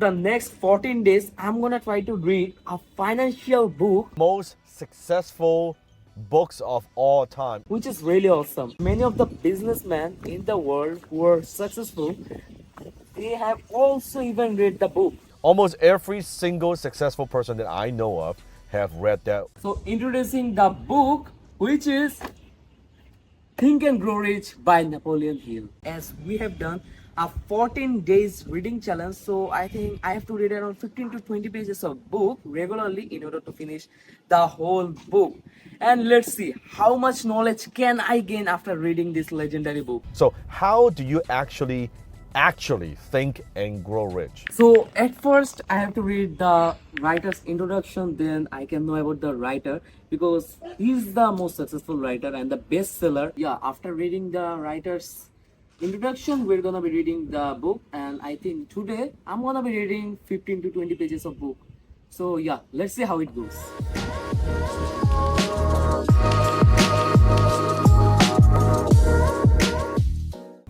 The next 14 days, I'm gonna try to read a financial book, Most successful books of all time. which is really awesome. Many of the businessmen in the world who are successful, they have also even read the book. Almost every single successful person that I know of have read that. So, introducing the book, which is Think and Grow Rich by Napoleon Hill. As we have done a 14 days reading challenge, so I think I have to read around 15 to 20 pages of book regularly in order to finish the whole book. And let's see how much knowledge can I gain after reading this legendary book. So how do you actually think and grow rich? So at first I have to read the writer's introduction, then I can know about the writer because he's the most successful writer and the bestseller. Yeah, after reading the writer's introduction, we're gonna be reading the book, and I think today I'm gonna be reading 15 to 20 pages of book. So yeah, let's see how it goes.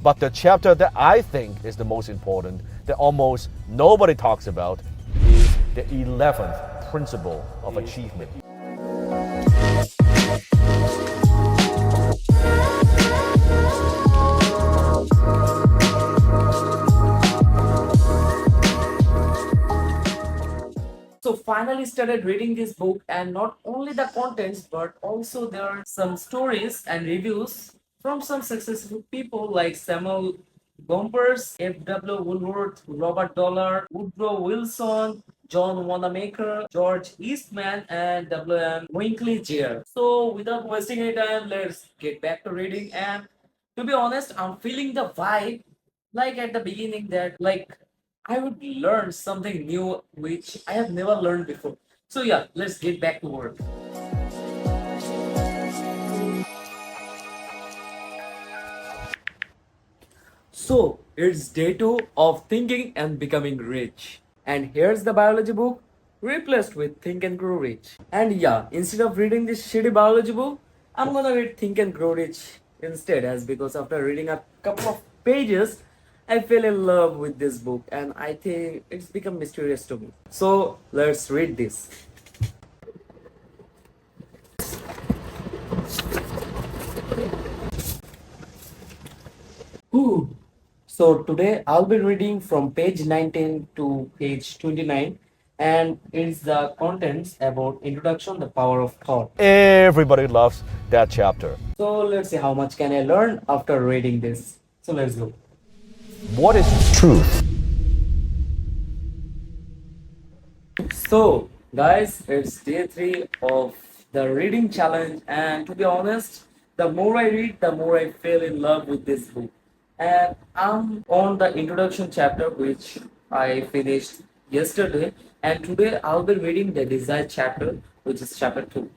But the chapter that I think is the most important, that almost nobody talks about, is the 11th principle of achievement. So finally started reading this book, and not only the contents but also there are some stories and reviews from some successful people like Samuel Gompers, F.W. Woolworth, Robert Dollar, Woodrow Wilson, John Wanamaker, George Eastman, and W.M. Winkley Jr. So without wasting any time, let's get back to reading. And to be honest, I'm feeling the vibe like at the beginning that like I would learn something new which I have never learned before. So yeah, let's get back to work. So it's day 2 of thinking and becoming rich. And here's the biology book replaced with Think and Grow Rich. And yeah, instead of reading this shitty biology book, I'm gonna read Think and Grow Rich instead, as because after reading a couple of pages, I fell in love with this book and I think it's become mysterious to me. So let's read this. Whew. So today I'll be reading from page 19 to page 29, and it's the contents about introduction, the power of thought. Everybody loves that chapter. So let's see how much can I learn after reading this. So let's go. What is truth? So guys, it's day 3 of the reading challenge, and to be honest, the more I read, the more I fell in love with this book. And I'm on the introduction chapter which I finished yesterday, and today I'll be reading the desire chapter, which is chapter 2.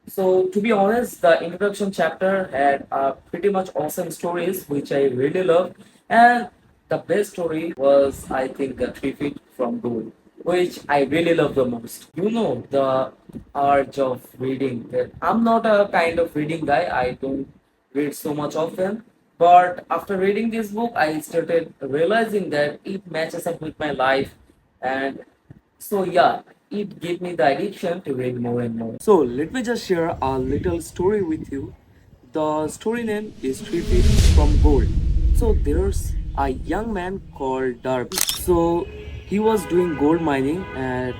So to be honest, the introduction chapter had pretty much awesome stories which I really loved, and the best story was I think Three Feet from Gold, which I really love the most. You know the urge of reading. That I'm not a kind of reading guy. I don't read so much often, but after reading this book, I started realizing that it matches up with my life, and so yeah, it gave me the addiction to read more and more. So let me just share a little story with you. The story name is Three Feet from Gold. So there's a young man called Darby. So he was doing gold mining at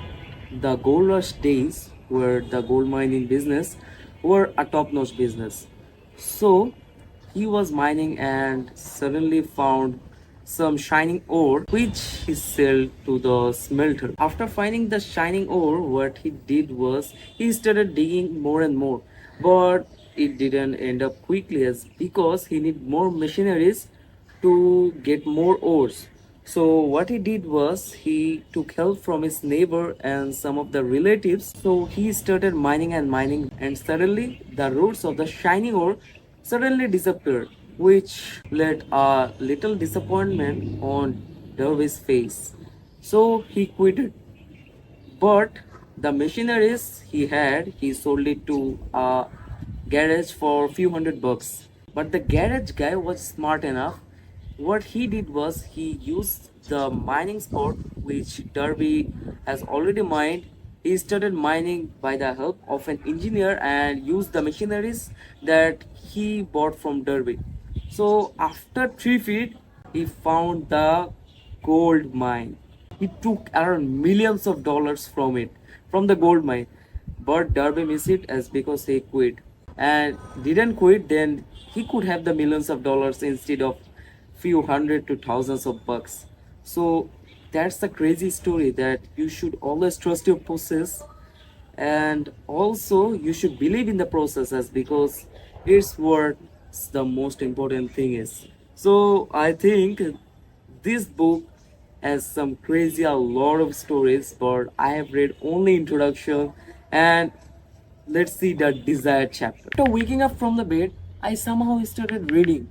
the gold rush days, where the gold mining business were a top-notch business. So he was mining and suddenly found some shining ore which he sold to the smelter. After finding the shining ore, what he did was he started digging more and more. But it didn't end up quickly as because he need more machineries to get more ores. So what he did was he took help from his neighbor and some of the relatives. So he started mining and mining, and suddenly the roots of the shining ore suddenly disappeared, which led a little disappointment on Darby's face. So he quitted. But the machineries he had, he sold it to a garage for a few $100. But the garage guy was smart enough. What he did was he used the mining spot which Derby has already mined. He started mining by the help of an engineer and used the machineries that he bought from Derby. So after 3 feet, he found the gold mine. He took around millions of dollars from it, from the gold mine. But Derby missed it as because he quit. And didn't quit, then he could have the millions of dollars instead of few hundred to thousands of bucks. So that's the crazy story that you should always trust your process, and also you should believe in the processes because it's what the most important thing is. So I think this book has some crazy a lot of stories, but I have read only introduction. And let's see the desired chapter. After waking up from the bed, I somehow started reading.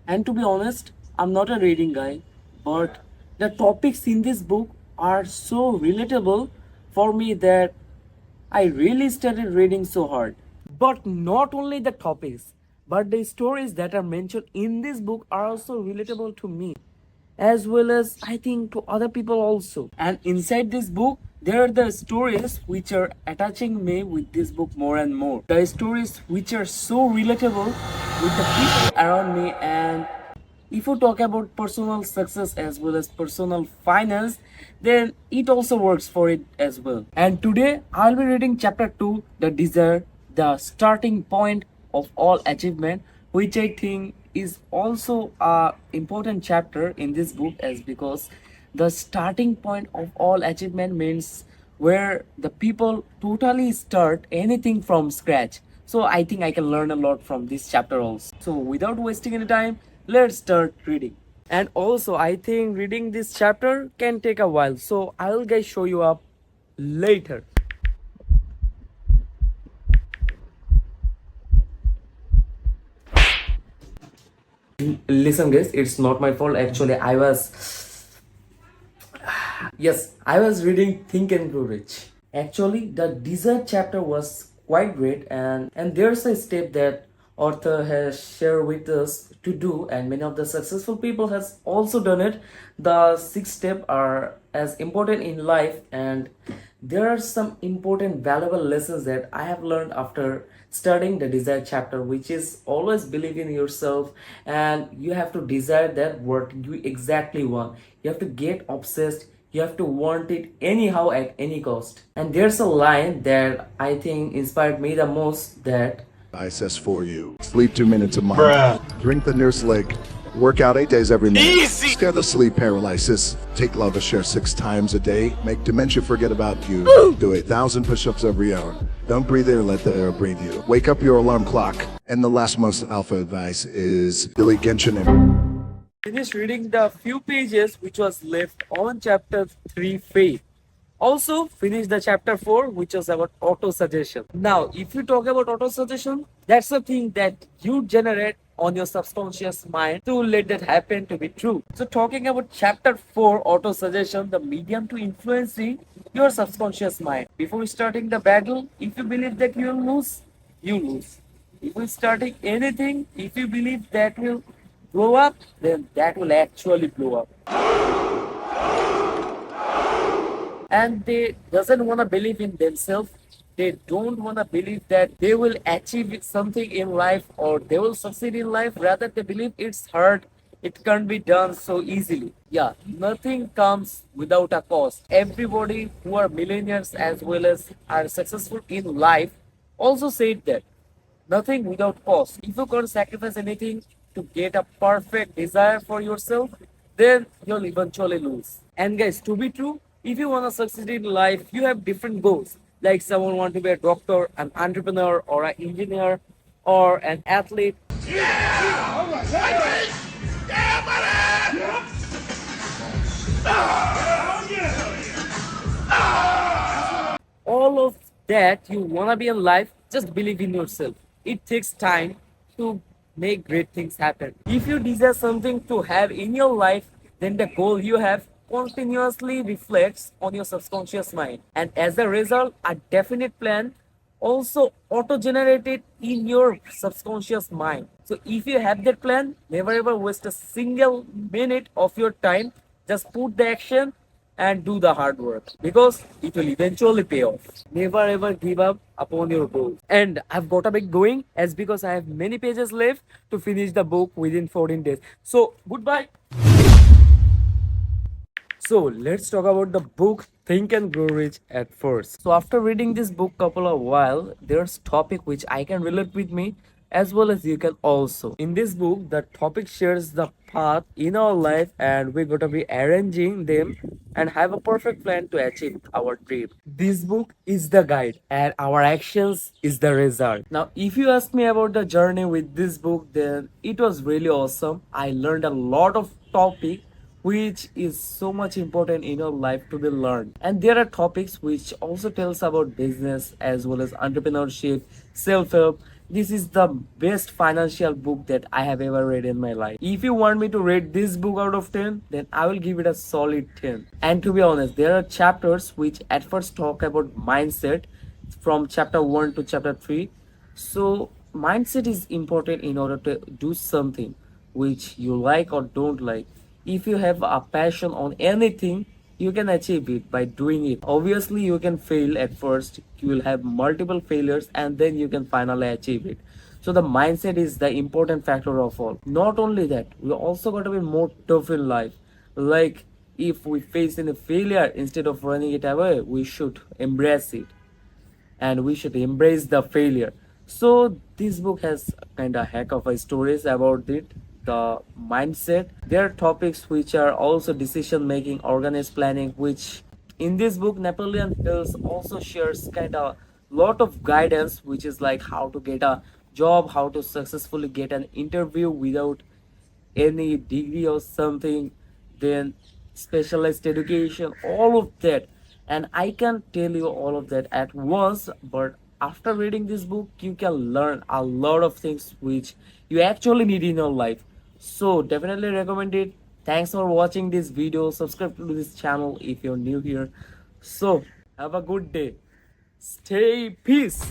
And to be honest, I'm not a reading guy, but the topics in this book are so relatable for me that I really started reading so hard. But not only the topics, but the stories that are mentioned in this book are also relatable to me, as well as I think to other people also. And inside this book, there are the stories which are attaching me with this book more and more. The stories which are so relatable with the people around me. And if you talk about personal success as well as personal finance, then it also works for it as well. And today I'll be reading chapter 2, The Desire, the starting point of all achievement, which I think is also a important chapter in this book, as because the starting point of all achievement means where the people totally start anything from scratch. So I think I can learn a lot from this chapter also. So without wasting any time, let's start reading. And also I think reading this chapter can take a while, so I'll guys show you up later. Listen guys, it's not my fault. Actually I was reading Think and Grow Rich. Actually, the desert chapter was quite great, and there's a step that author has shared with us to do, and many of the successful people has also done it. The 6 steps are as important in life, and there are some important valuable lessons that I have learned after studying the desire chapter, which is always believe in yourself, and you have to desire that what you exactly want. You have to get obsessed, you have to want it anyhow at any cost. And there's a line that I think inspired me the most, that ISS for you. Sleep 2 minutes a month. Drink the Nurse Lake. Work out 8 days every minute. Scare the sleep paralysis. Take Lavashare 6 times a day. Make dementia forget about you. Do 8,000 push-ups every hour. Don't breathe air, let the air breathe you. Wake up your alarm clock. And the last most alpha advice is delete Genshin and finished reading the few pages which was left on chapter 3 faith. Also finished the chapter 4 which was about auto suggestion. Now if you talk about auto suggestion, that's the thing that you generate on your subconscious mind to let that happen to be true. So talking about chapter 4 auto suggestion, the medium to influencing your subconscious mind. Before starting the battle, if you believe that you will lose, you lose. If you starting anything, if you believe that will blow up, then that will actually blow up. And they doesn't want to believe in themselves. They don't want to believe that they will achieve something in life or they will succeed in life. Rather, they believe it's hard, it can't be done so easily. Yeah, nothing comes without a cost. Everybody who are millionaires as well as are successful in life also said that nothing without cost. If you can't sacrifice anything to get a perfect desire for yourself, then you'll eventually lose. And guys, to be true, if you want to succeed in life, you have different goals. Like someone want to be a doctor, an entrepreneur, or an engineer, or an athlete. All of that you want to be in life, just believe in yourself. It takes time to make great things happen. If you desire something to have in your life, then the goal you have continuously reflects on your subconscious mind. And as a result, a definite plan also auto-generated in your subconscious mind. So if you have that plan, never ever waste a single minute of your time Just put the action and do the hard work because it will eventually pay off. Never ever give up upon your goals. And I've got a bit going as because I have many pages left to finish the book within 14 days. So goodbye. So let's talk about the book Think and Grow Rich at first. So after reading this book couple of while, there's topic which I can relate with me as well as you can also. In this book, the topic shares the path in our life and we're gonna be arranging them and have a perfect plan to achieve our dream. This book is the guide and our actions is the result. Now, if you ask me about the journey with this book, then it was really awesome. I learned a lot of topic which is so much important in your life to be learned, and there are topics which also tells about business as well as entrepreneurship, self-help. This is the best financial book that I have ever read in my life. If you want me to rate this book out of 10, then I will give it a solid 10. And to be honest, there are chapters which at first talk about mindset from chapter 1 to chapter 3. So mindset is important in order to do something which you like or don't like. If you have a passion on anything, you can achieve it by doing it. Obviously you can fail at first, you will have multiple failures and then you can finally achieve it. So the mindset is the important factor of all. Not only that, we also got to be more tough in life. Like if we face any failure, instead of running it away, we should embrace it and we should embrace the failure. So this book has kind of heck of a stories about it, the mindset. There are topics which are also decision making, organized planning, which in this book Napoleon Hills also shares kind of lot of guidance, which is like how to get a job, how to successfully get an interview without any degree or something, then specialized education, all of that. And I can tell you all of that at once, but after reading this book, you can learn a lot of things which you actually need in your life. So definitely recommend it. Thanks for watching this video. Subscribe to this channel if you're new here. So have a good day. Stay peace.